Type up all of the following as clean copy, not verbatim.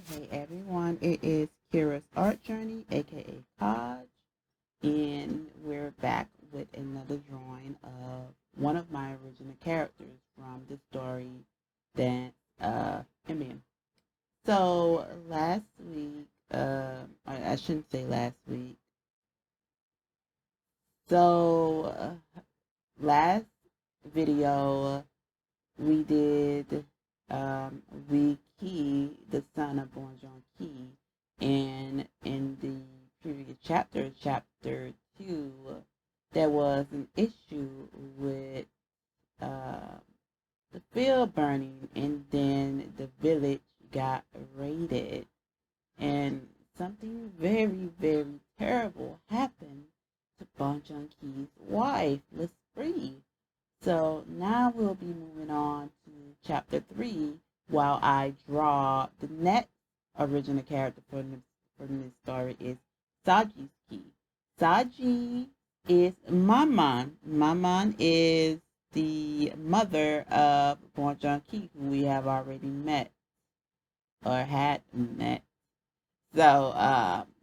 Hey everyone, it is Kira's Art Journey, aka Kaj, and we're back with another drawing of one of my original characters from the story Dance Indian. So last week, I shouldn't say last week. So last video we did Key, the son of Bonjon Key, and in the previous chapter, chapter 2, there was an issue with the field burning, and then the village got raided, and something very, very terrible happened to Bonjon Key's wife, Miss Free. So now we'll be moving on to chapter 3 while I draw the next original character from this story is Sajes Key. Saji is Maman. Maman is the mother of Bonjon Key, who we have already met or had met. So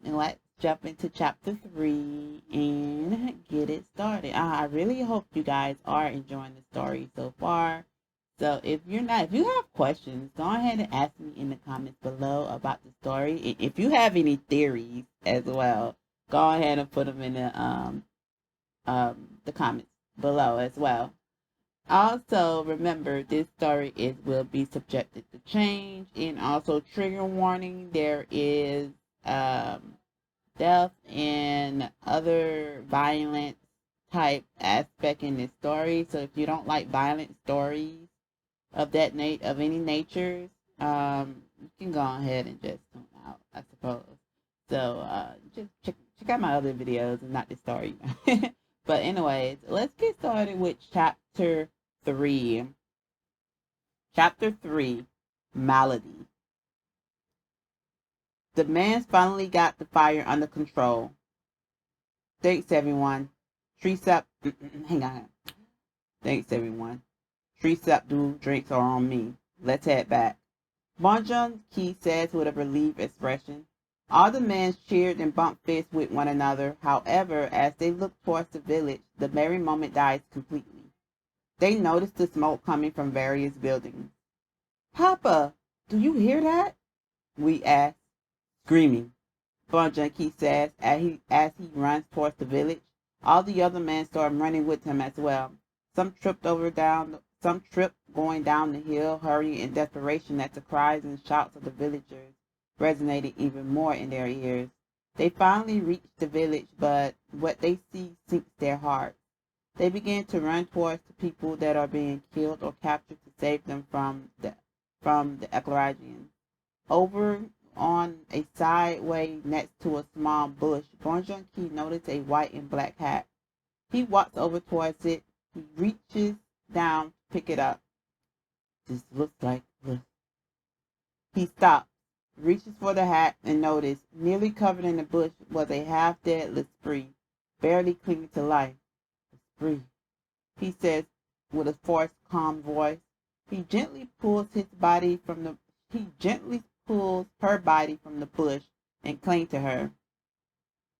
let's jump into chapter 3 and get it started. I really hope you guys are enjoying the story so far. So if you have questions, go ahead and ask me in the comments below about the story. If you have any theories as well, go ahead and put them in the comments below as well. Also, remember this story will be subjected to change, and also trigger warning. There is death and other violent type aspect in this story. So if you don't like violent stories of of any natures, you can go ahead and just tune out, I suppose. So just check out my other videos and not this story. But anyways, let's get started with chapter 3. Chapter 3, Malady. The man finally got the fire under control. Thanks, everyone. Hang on. Thanks, everyone. Treats up, do drinks are on me. Let's head back. Bonjon Key says with a relieved expression. All the men cheered and bumped fists with one another. However, as they looked towards the village, the merry moment dies completely. They noticed the smoke coming from various buildings. Papa, do you hear that? We asked. Screaming, Bonjon Key says as he runs towards the village. All the other men start running with him as well. Some tripped going down the hill, hurrying in desperation as the cries and shouts of the villagers resonated even more in their ears. They finally reach the village, but what they see sinks their hearts. They begin to run towards the people that are being killed or captured to save them from the Eclaragians. Over on a sideway next to a small bush, Bonjon Key noticed a white and black hat. He walks over towards it. He reaches down to pick it up. This looks like this. He stops, reaches for the hat, and noticed, nearly covered in the bush, was a half-dead L'Esprit, barely clinging to life. L'Esprit, he says with a forced, calm voice. He gently pulls her body from the bush and cling to her.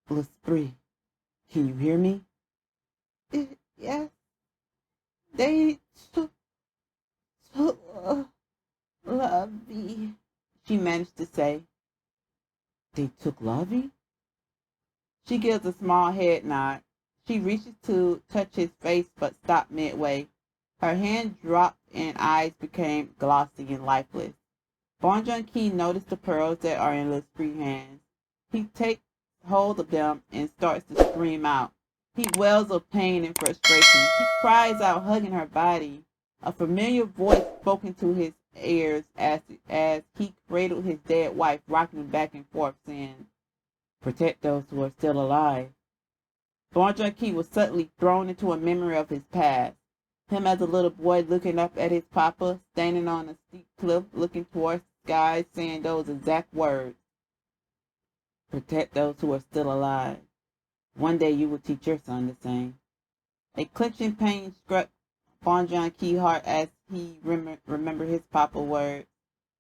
L'Esprit, can you hear me? Yes. They took Lovey, she managed to say. They took Lovey? She gives a small head nod. She reaches to touch his face but stopped midway. Her hand dropped and eyes became glossy and lifeless. Bonjon Key noticed the pearls that are in L'Esprit's hands. He takes hold of them and starts to scream out. He wails of pain and frustration. He cries out, hugging her body. A familiar voice spoke into his ears as he cradled his dead wife, rocking back and forth, saying, "Protect those who are still alive." Bonjon Key was suddenly thrown into a memory of his past. Him as a little boy looking up at his papa, standing on a steep cliff, looking towards the sky, saying those exact words. Protect those who are still alive. One day you will teach your son the same. A clenching pain struck Bonjon Key's heart as he remembered his papa's words.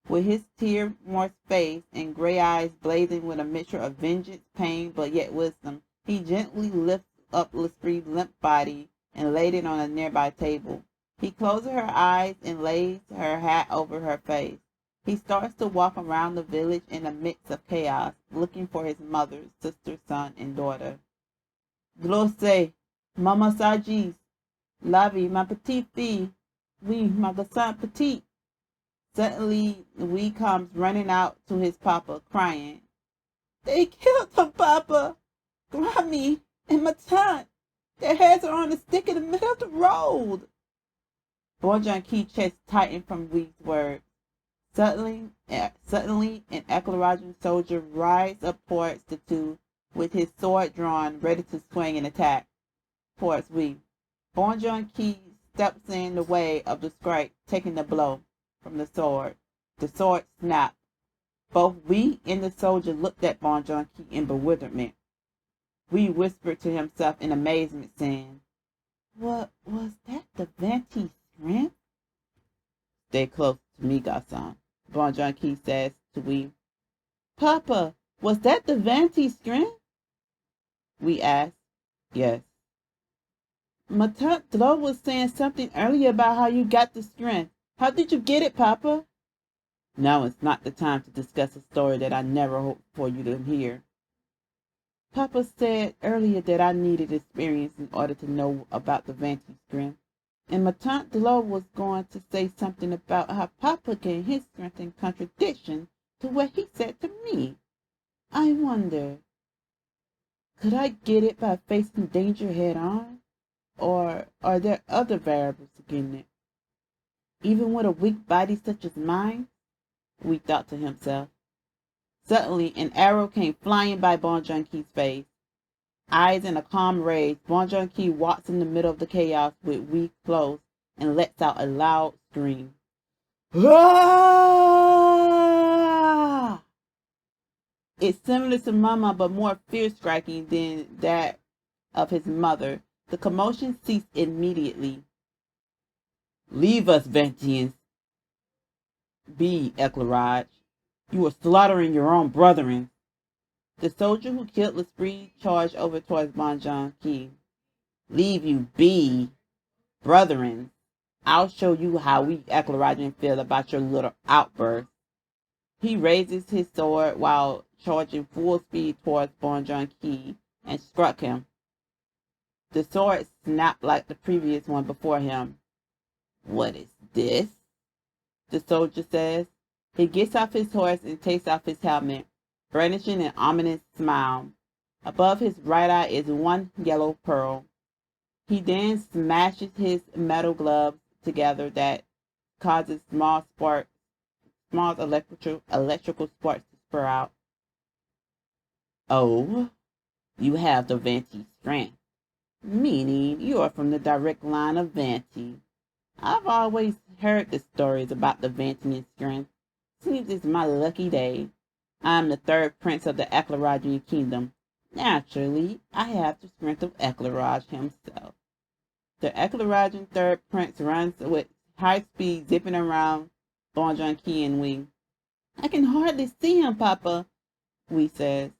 With his tear-moist face and gray eyes blazing with a mixture of vengeance, pain, but yet wisdom, he gently lifts up L'Esprit's limp body and laid it on a nearby table. He closes her eyes and lays her hat over her face. He starts to walk around the village in the midst of chaos, looking for his mother, sister, son, and daughter. Glose, Mama Sajes, Lavi, ma petite fille, oui, ma garçon petit. Suddenly, Wee comes running out to his papa, crying, "They killed her papa! Grammy and my tante! Their heads are on a stick in the middle of the road!" Bonjour Key's chest tightened from Wee's words. Suddenly, an Eclairaging soldier rides up towards the two with his sword drawn, ready to swing and attack towards Wee. Bonjour Key steps in the way of the sprite, taking the blow from the sword. The sword snapped. Both Wee and the soldier looked at Bonjour Key in bewilderment. Wee whispered to himself in amazement, saying, "What was that the Vanti's strength?" "Stay close to me, Gasson," Bonjour Key says to Wee. "Papa, was that the Vanti's strength?" Wee asked. "Yes." "My tante Dlo was saying something earlier about how you got the strength. How did you get it, Papa?" "Now is not the time to discuss a story that I never hoped for you to hear. Papa said earlier that I needed experience in order to know about the Vanti strength. And my tante Dlo was going to say something about how Papa gained his strength in contradiction to what he said to me. I wonder, could I get it by facing danger head on? Or are there other variables to getting it? Even with a weak body such as mine?" Wee thought to himself. Suddenly, an arrow came flying by Bonjour Key's face. Eyes in a calm rage, Bonjour Key walks in the middle of the chaos with Wee close and lets out a loud scream. Ah! It's similar to Mama, but more fear-striking than that of his mother. The commotion ceased immediately. "Leave us, Vantians. Be Eclairage. You are slaughtering your own brethren." The soldier who killed L'Esprit charged over towards Bonjour Key. "Leave you be, brethren. I'll show you how we Eclairagians feel about your little outburst." He raises his sword while charging full speed towards Bonjour Key and struck him. The sword snapped like the previous one before him. "What is this?" the soldier says. He gets off his horse and takes off his helmet, brandishing an ominous smile. Above his right eye is one yellow pearl. He then smashes his metal gloves together that causes small electrical sparks to spur out. "Oh, you have the Vanti strength, meaning you are from the direct line of Vanti. I've always heard the stories about the Vantian strength. Seems it's my lucky day. I'm the third prince of the Eclairagian kingdom. Naturally, I have the strength of Eclairage himself." The Eclairagian third prince runs with high speed, zipping around Bonjour Key and Wee. "I can hardly see him, Papa," Wee says.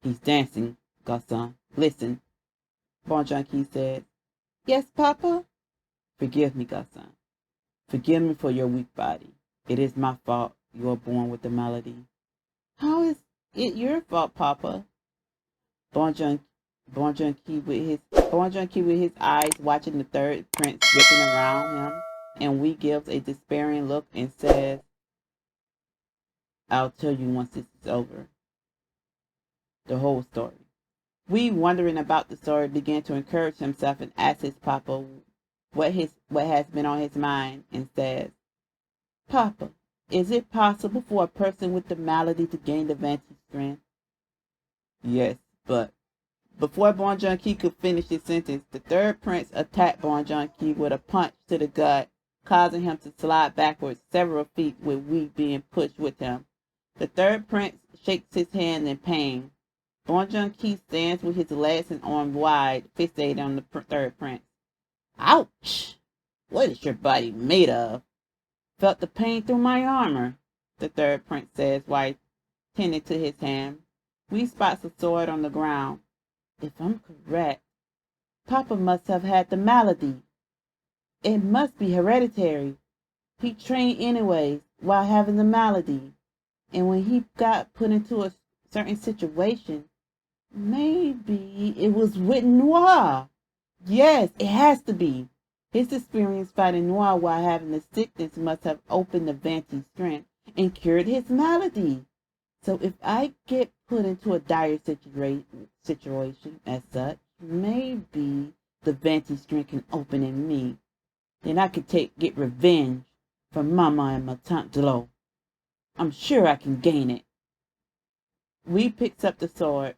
"He's dancing, Gasson. Listen," Bonjour Key said. "Yes, Papa?" "Forgive me, Gasson. Forgive me for your weak body. It is my fault you are born with the malady." "How is it your fault, Papa?" Bonjour Key with his eyes watching the third prince whipping around him, and Wee gives a despairing look and says, "I'll tell you once this is over. The whole story." Wee, wondering about the story, began to encourage himself and ask his papa what has been on his mind, and says, "Papa, is it possible for a person with the malady to gain the Vanti strength?" "Yes, but..." Before Bonjour Key could finish his sentence, the third prince attacked Bonjour Key with a punch to the gut, causing him to slide backwards several feet with Wee being pushed with him. The third prince shakes his hand in pain. Bonjour Key stands with his legs and arms wide, fixated on the third prince. "Ouch! What is your body made of? Felt the pain through my armor. the third prince says while tending to his hand. We spots a sword on the ground. If I'm correct, Papa must have had the malady. It must be hereditary. He trained anyways while having the malady. And when he got put into a certain situation, maybe it was with Noir. Yes, it has to be. His experience fighting Noir while having the sickness must have opened the Vanti's strength and cured his malady. So if I get put into a dire situation as such, maybe the Vanti strength can open in me. Then I could get revenge from Mama and my Tante Glo. I'm sure I can gain it. We picks up the sword.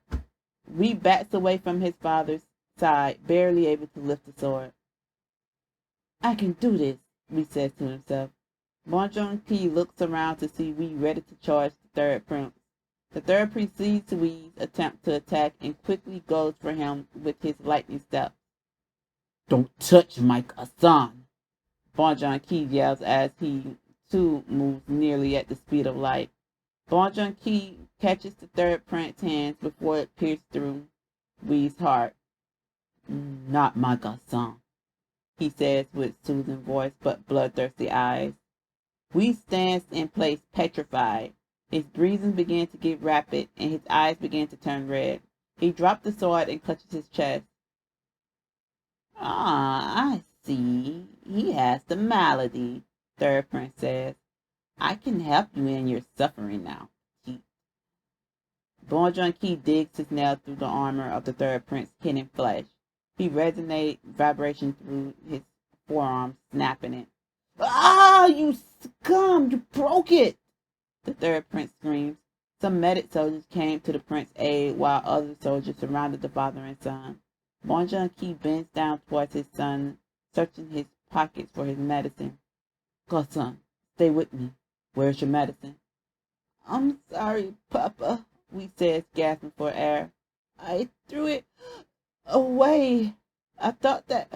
We backs away from his father's side, barely able to lift the sword. I can do this, we says to himself. Bonjon Key looks around to see we ready to charge the third prince. The third prince sees Wee's attempt to attack and quickly goes for him with his lightning step. Don't touch my cousin, Bonjon Key yells as he too moves nearly at the speed of light. Bonjon Key catches the third prince's hands before it pierces through Wee's heart. Not my cousin, he says with soothing voice but bloodthirsty eyes. Wee stands in place petrified. His breathing began to get rapid and his eyes began to turn red. He dropped the sword and clutches his chest. I see. He has the malady, third prince says. I can help you in your suffering now. Bonjon Key digs his nail through the armor of the third prince, hitting flesh. He resonates vibration through his forearm, snapping it. Ah, you scum! You broke it! The third prince screams. Some medic soldiers came to the prince's aid while other soldiers surrounded the father and son. Bonjon Key bends down towards his son, searching his pockets for his medicine. Godson, stay with me. Where's your medicine? I'm sorry, Papa, we says, gasping for air. I threw it away. I thought that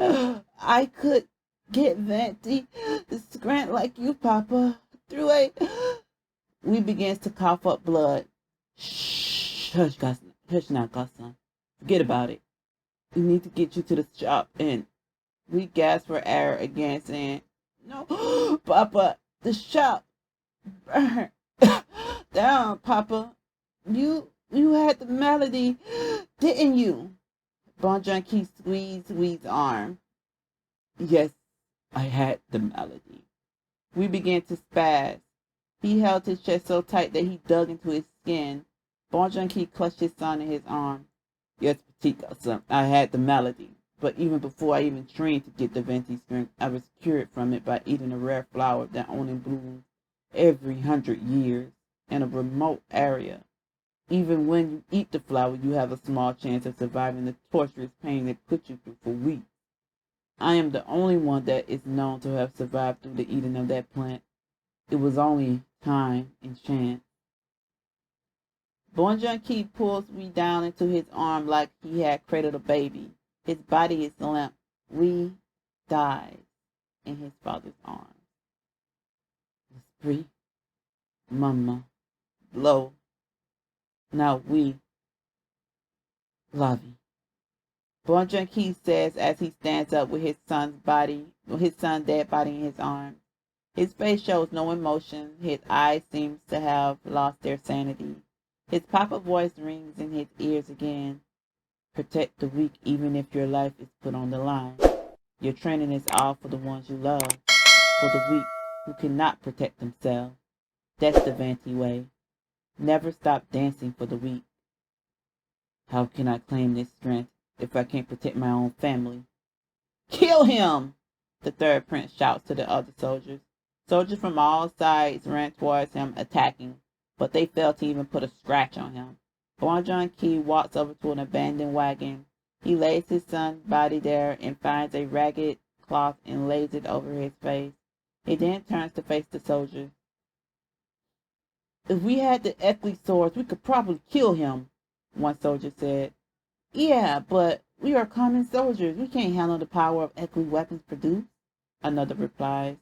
I could get Vanti to grant like you, Papa. Threw it. We begins to cough up blood. Shh, hush, Godson. Hush now, Godson. Forget about it. We need to get you to the shop, and we gasp for air again, saying, No, Papa, the shop. Burn down, Papa. You had the malady, didn't you? Bonjon Key squeezed Wee's arm. Yes, I had the malady. We began to spaz. He held his chest so tight that he dug into his skin. Bonjon Key clutched his son in his arm. Yes, petite son, I had the malady. But even before I even trained to get the Venti strength, I was cured from it by eating a rare flower that only blooms every 100 years in a remote area. Even when you eat the flower, you have a small chance of surviving the torturous pain it puts you through for weeks. I am the only one that is known to have survived through the eating of that plant. It was only time and chance. Bonjon Key pulls me down into his arm like he had cradled a baby. His body is limp. We dies in his father's arms. L'esprit, Mama, Glo. Now we, Lavi. Bonjon Key says as he stands up with his son's dead body in his arms. His face shows no emotion. His eyes seem to have lost their sanity. His papa voice rings in his ears again. Protect the weak even if your life is put on the line. Your training is all for the ones you love, for the weak who cannot protect themselves. That's the Vanti way. Never stop dancing for the weak. How can I claim this strength if I can't protect my own family? Kill him! The third prince shouts to the other soldiers. Soldiers from all sides ran towards him, attacking, but they failed to even put a scratch on him. Bonjon Key walks over to an abandoned wagon. He lays his son's body there and finds a ragged cloth and lays it over his face. He then turns to face the soldiers. If we had the Eckley swords, we could probably kill him, one soldier said. Yeah, but we are common soldiers. We can't handle the power of Eckley weapons produced, another replies.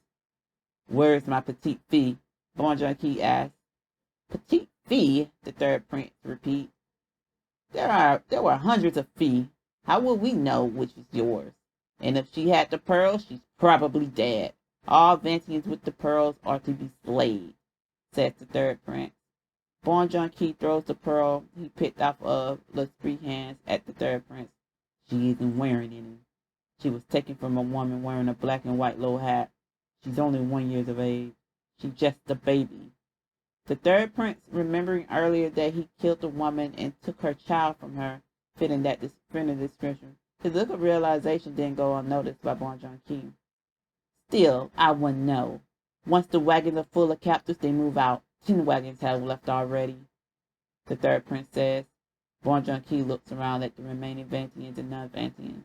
Where is my petite fille? Bon Junkie asked. Petite fee, the third prince repeated. There were hundreds of fees. How would we know which is yours? And if she had the pearls, she's probably dead. All Vantians with the pearls are to be slayed, says the third prince. Bon Junkie throws the pearl he picked off of L'Esprit's hands at the third prince. She isn't wearing any. She was taken from a woman wearing a black and white low hat. She's only 1 year of age. She's just a baby. The third prince, remembering earlier that he killed a woman and took her child from her, fitting that description. His look of realization didn't go unnoticed by Bon Junkie. Still, I wouldn't know. Once the wagons are full of captives, they move out. 10 wagons have left already, the third prince says. Bon Junkie looks around at the remaining Vantians and non-Vantians.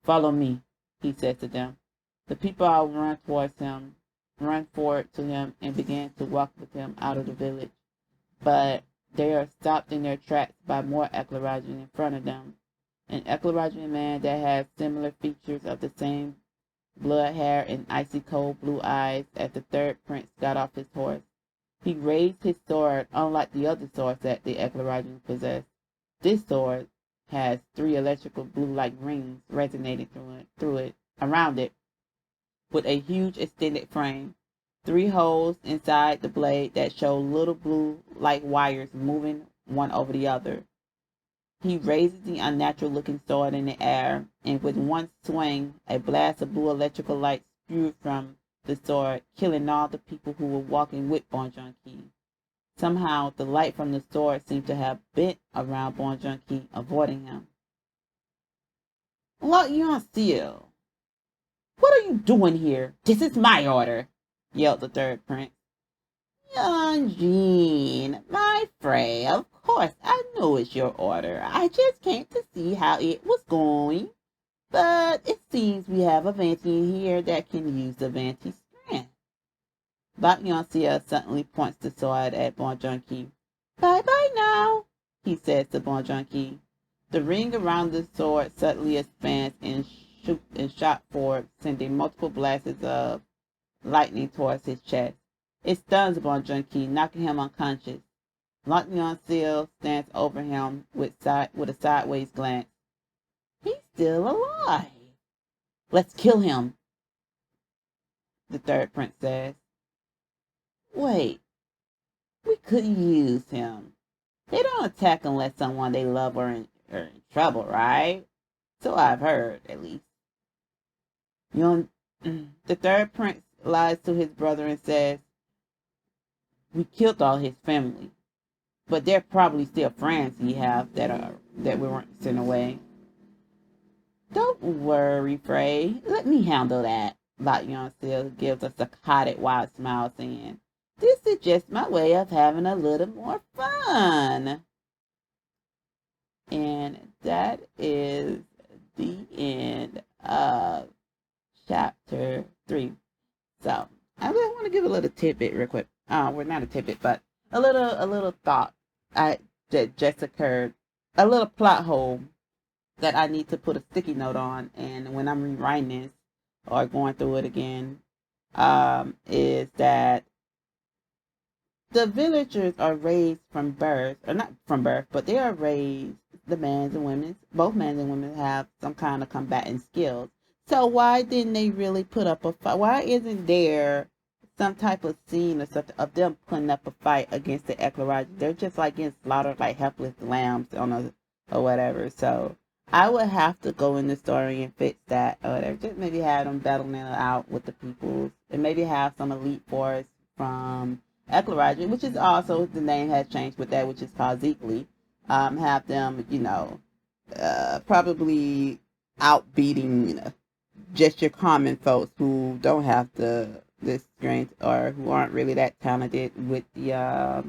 Follow me, he says to them. The people all run forward to him, and began to walk with him out of the village. But they are stopped in their tracks by more Eclairagians in front of them. An Eclairagian man that has similar features of the same blood hair and icy cold blue eyes as the third prince got off his horse. He raised his sword, unlike the other swords that the Eclairagians possessed. This sword has 3 electrical blue-like rings resonating around it, with a huge extended frame. 3 holes inside the blade that show little blue-like wires moving one over the other. He raises the unnatural-looking sword in the air, and with one swing, a blast of blue electrical light spewed from the sword, killing all the people who were walking with Bon Junkie. Somehow, the light from the sword seemed to have bent around Bon Junkie, avoiding him. What you seal? What are you doing here? This is my order, yelled the third prince. Young Jean, my Frey, of course I know it's your order. I just came to see how it was going. But it seems we have a Vantian here that can use the Vanti strength. Bacchioncia suddenly points the sword at Bon Junkie. Bye-bye now, he says to Bon Junkie. The ring around the sword suddenly expands and shot forward, sending multiple blasts of lightning towards his chest. It stuns Bon Junkie, knocking him unconscious. Bacchioncia stands over him with a sideways glance. He's still alive. Let's kill him, the third prince says. Wait, we could use him. They don't attack unless someone they love are in trouble, right? So I've heard, at least. The third prince lies to his brother and says, we killed all his family, but they're probably still friends he have that we weren't sent away. Don't worry, Frey. Let me handle that. Bacchioncia gives a psychotic wild smile, saying, this is just my way of having a little more fun. And that is the end of chapter 3. So I just want to give a little tidbit real quick. Well, not a tidbit, but a little thought that just occurred. A little plot hole that I need to put a sticky note on, and when I'm rewriting this or going through it again, is that the villagers are raised from birth, or not from birth, but they are raised, the men and women, both men and women have some kind of combatant skills. So why didn't they really put up a fight? Why isn't there some type of scene or something of them putting up a fight against the Eclairagians? They're just like getting slaughtered like helpless lambs or whatever. So I would have to go in the story and fix that or whatever. Just maybe have them battling it out with the peoples, and maybe have some elite force from Eclairagian, which is also, the name has changed with that, which is called Zeekly. Have them, probably outbeating, just your common folks who don't have the strength or who aren't really that talented with the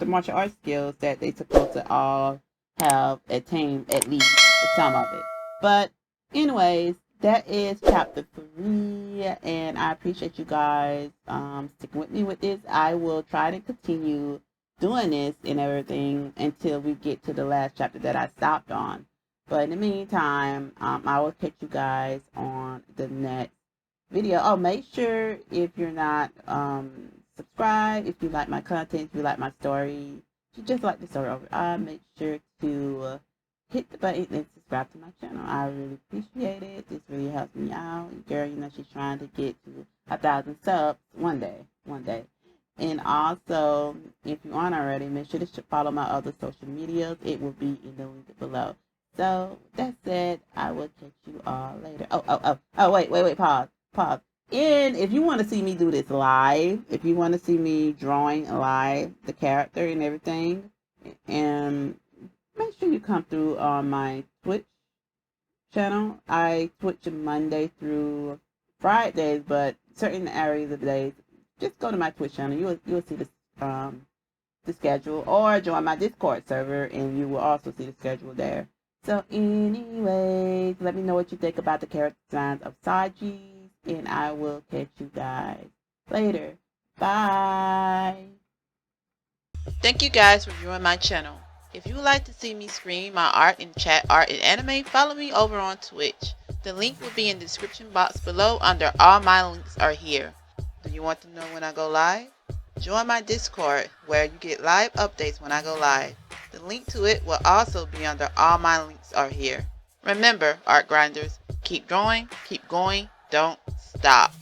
martial arts skills that they supposed to all have attained, at least some of it. But anyways, that is chapter 3, and I appreciate you guys sticking with me with this. I will try to continue doing this and everything until we get to the last chapter that I stopped on. But in the meantime, I will catch you guys on the next video. Oh, make sure if you're not subscribe if you like my content, if you like my story, if you just like the story overall, make sure to hit the button and subscribe to my channel. I really appreciate it. This really helps me out. Girl, you know, she's trying to get to 1,000 subs one day. And also, if you aren't already, make sure to follow my other social medias. It will be in the link below. So, that said, I will catch you all later. Wait, pause. And if you want to see me do this live, if you want to see me drawing live, the character and everything, and make sure you come through on my Twitch channel. I Twitch Monday through Fridays, but certain areas of the days, just go to my Twitch channel. You'll see the schedule, or join my Discord server, and you will also see the schedule there. So, anyways, let me know what you think about the character designs of Sajes, and I will catch you guys later. Bye. Thank you guys for viewing my channel. If you would like to see me screen my art and chat art and anime, follow me over on Twitch. The link will be in the description box below under all my links are here. Do you want to know when I go live? Join my Discord where you get live updates when I go live. The link to it will also be under all my links are here. Remember, art grinders, keep drawing, keep going, don't stop.